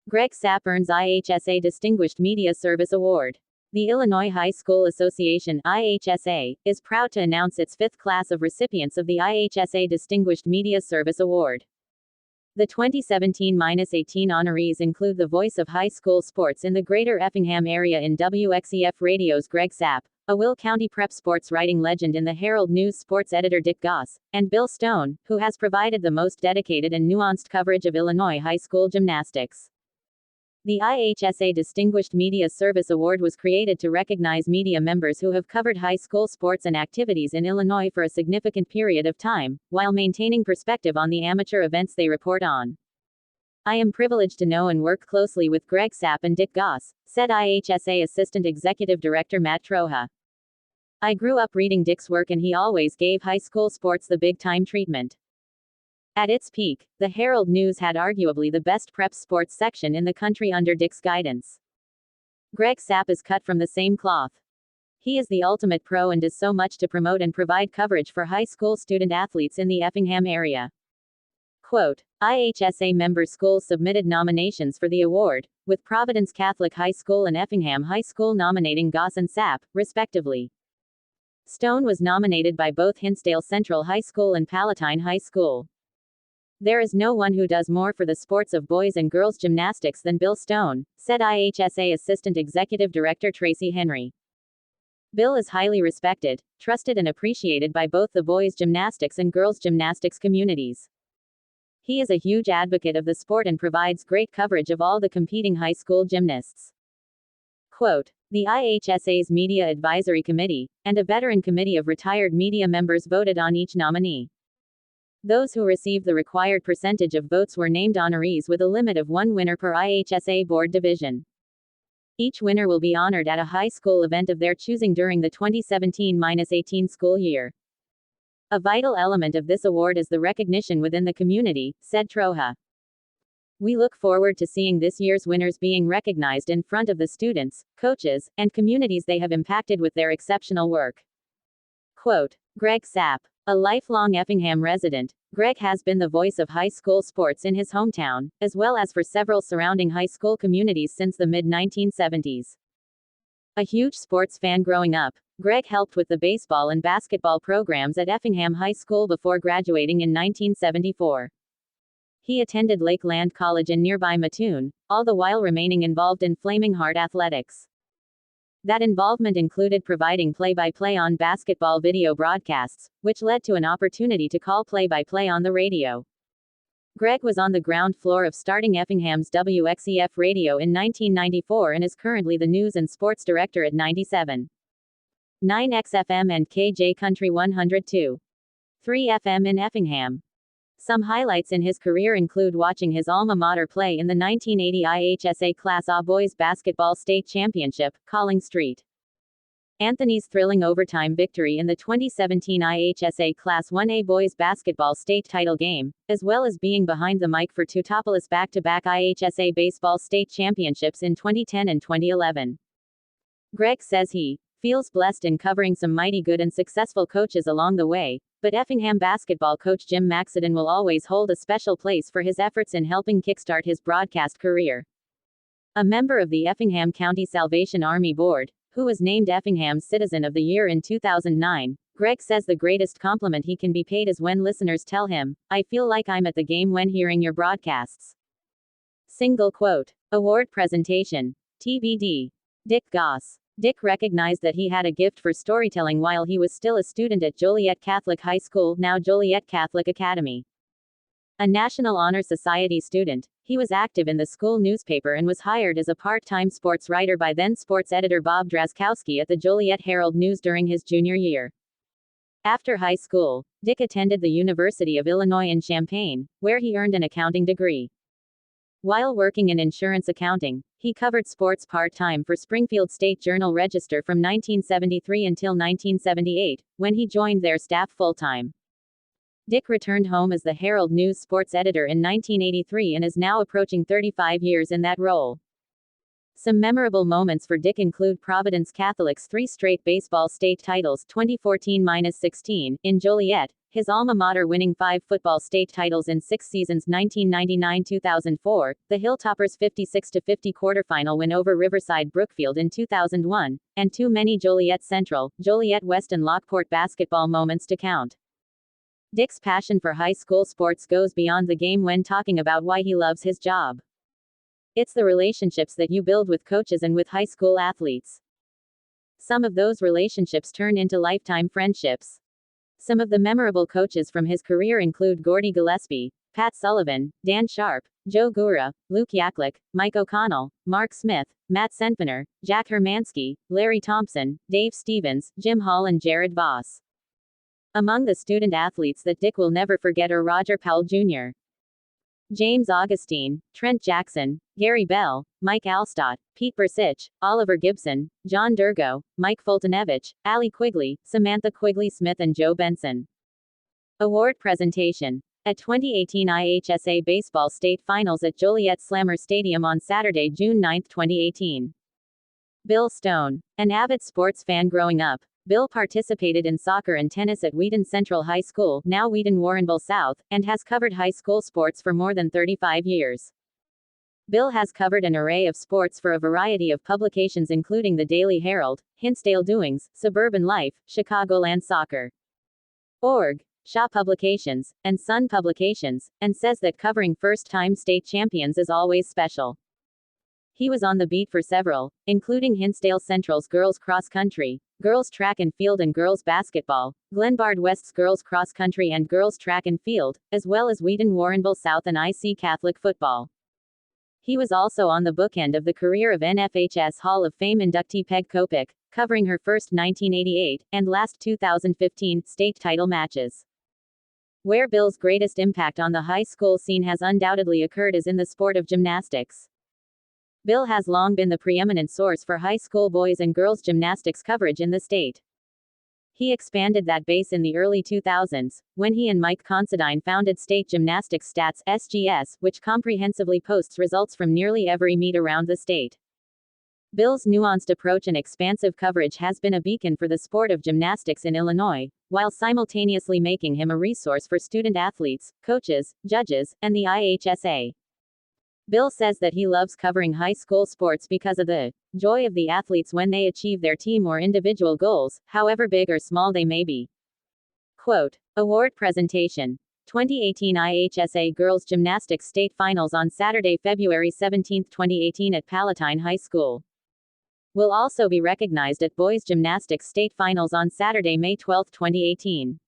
Greg Sapp earns IHSA Distinguished Media Service Award. The Illinois High School Association, IHSA, is proud to announce its fifth class of recipients of the IHSA Distinguished Media Service Award. The 2017-18 honorees include the voice of high school sports in the greater Effingham area in WXEF Radio's Greg Sapp, a Will County prep sports writing legend in the Herald News sports editor Dick Goss, and Bill Stone, who has provided the most dedicated and nuanced coverage of Illinois high school gymnastics. The IHSA Distinguished Media Service Award was created to recognize media members who have covered high school sports and activities in Illinois for a significant period of time, while maintaining perspective on the amateur events they report on. I am privileged to know and work closely with Greg Sapp and Dick Goss, said IHSA Assistant Executive Director Matt Troja. I grew up reading Dick's work and he always gave high school sports the big-time treatment. At its peak, the Herald News had arguably the best prep sports section in the country under Dick's guidance. Greg Sapp is cut from the same cloth. He is the ultimate pro and does so much to promote and provide coverage for high school student athletes in the Effingham area. Quote, IHSA member schools submitted nominations for the award, with Providence Catholic High School and Effingham High School nominating Goss and Sapp, respectively. Stone was nominated by both Hinsdale Central High School and Palatine High School. There is no one who does more for the sports of boys and girls gymnastics than Bill Stone, said IHSA Assistant Executive Director Tracy Henry. Bill is highly respected, trusted and appreciated by both the boys gymnastics and girls gymnastics communities. He is a huge advocate of the sport and provides great coverage of all the competing high school gymnasts. Quote, the IHSA's Media Advisory Committee, and a veteran committee of retired media members voted on each nominee. Those who received the required percentage of votes were named honorees with a limit of one winner per IHSA board division. Each winner will be honored at a high school event of their choosing during the 2017-18 school year. A vital element of this award is the recognition within the community, said Troja. We look forward to seeing this year's winners being recognized in front of the students, coaches, and communities they have impacted with their exceptional work. Quote, Greg Sapp. A lifelong Effingham resident, Greg has been the voice of high school sports in his hometown, as well as for several surrounding high school communities since the mid-1970s. A huge sports fan growing up, Greg helped with the baseball and basketball programs at Effingham High School before graduating in 1974. He attended Lakeland College in nearby Mattoon, all the while remaining involved in Flaming Heart athletics. That involvement included providing play-by-play on basketball video broadcasts, which led to an opportunity to call play-by-play on the radio. Greg was on the ground floor of starting Effingham's WXEF Radio in 1994 and is currently the news and sports director at 97.9 XFM and KJ Country 102.3 FM in Effingham. Some highlights in his career include watching his alma mater play in the 1980 IHSA Class A Boys Basketball State Championship, calling St. Anthony's thrilling overtime victory in the 2017 IHSA Class 1A Boys Basketball State title game, as well as being behind the mic for two topless back-to-back IHSA Baseball State Championships in 2010 and 2011. Greg says he feels blessed in covering some mighty good and successful coaches along the way, but Effingham basketball coach Jim Maxedon will always hold a special place for his efforts in helping kickstart his broadcast career. A member of the Effingham County Salvation Army Board, who was named Effingham's Citizen of the Year in 2009, Greg says the greatest compliment he can be paid is when listeners tell him, "I feel like I'm at the game when hearing your broadcasts." Single quote. Award presentation. TBD. Dick Goss. Dick recognized that he had a gift for storytelling while he was still a student at Joliet Catholic High School, now Joliet Catholic Academy. A National Honor Society student, he was active in the school newspaper and was hired as a part-time sports writer by then sports editor Bob Drazkowski at the Joliet Herald News during his junior year. After high school, Dick attended the University of Illinois in Champaign, where he earned an accounting degree. While working in insurance accounting, he covered sports part-time for Springfield State Journal-Register from 1973 until 1978, when he joined their staff full-time. Dick returned home as the Herald News sports editor in 1983 and is now approaching 35 years in that role. Some memorable moments for Dick include Providence Catholic's 3 straight baseball state titles 2014-16 in Joliet, his alma mater winning 5 football state titles in 6 seasons 1999-2004, the Hilltoppers' 56-50 quarterfinal win over Riverside Brookfield in 2001, and too many Joliet Central, Joliet West and Lockport basketball moments to count. Dick's passion for high school sports goes beyond the game when talking about why he loves his job. It's the relationships that you build with coaches and with high school athletes. Some of those relationships turn into lifetime friendships. Some of the memorable coaches from his career include Gordy Gillespie, Pat Sullivan, Dan Sharp, Joe Gura, Luke Yaklick, Mike O'Connell, Mark Smith, Matt Senpener, Jack Hermansky, Larry Thompson, Dave Stevens, Jim Hall and Jared Voss. Among the student athletes that Dick will never forget are Roger Powell Jr., James Augustine, Trent Jackson, Gary Bell, Mike Alstott, Pete Bursich, Oliver Gibson, John Durgo, Mike Fultonevich, Allie Quigley, Samantha Quigley-Smith and Joe Benson. Award presentation. At 2018 IHSA Baseball State Finals at Joliet Slammer Stadium on Saturday, June 9, 2018. Bill Stone. An avid sports fan growing up, Bill participated in soccer and tennis at Wheaton Central High School, now Wheaton Warrenville South, and has covered high school sports for more than 35 years. Bill has covered an array of sports for a variety of publications including the Daily Herald, Hinsdale Doings, Suburban Life, Chicagoland Soccer. Org, Shaw Publications, and Sun Publications, and says that covering first-time state champions is always special. He was on the beat for several, including Hinsdale Central's girls cross country, girls track and field and girls basketball, Glenbard West's girls cross country and girls track and field, as well as Wheaton Warrenville South and IC Catholic football. He was also on the bookend of the career of NFHS Hall of Fame inductee Peg Kopic, covering her first 1988, and last 2015, state title matches. Where Bill's greatest impact on the high school scene has undoubtedly occurred is in the sport of gymnastics. Bill has long been the preeminent source for high school boys and girls gymnastics coverage in the state. He expanded that base in the early 2000s, when he and Mike Considine founded State Gymnastics Stats (SGS), which comprehensively posts results from nearly every meet around the state. Bill's nuanced approach and expansive coverage has been a beacon for the sport of gymnastics in Illinois, while simultaneously making him a resource for student athletes, coaches, judges, and the IHSA. Bill says that he loves covering high school sports because of the joy of the athletes when they achieve their team or individual goals, however big or small they may be. Quote, award presentation. 2018 IHSA Girls Gymnastics State Finals on Saturday, February 17, 2018 at Palatine High School. Will also be recognized at Boys Gymnastics State Finals on Saturday, May 12, 2018.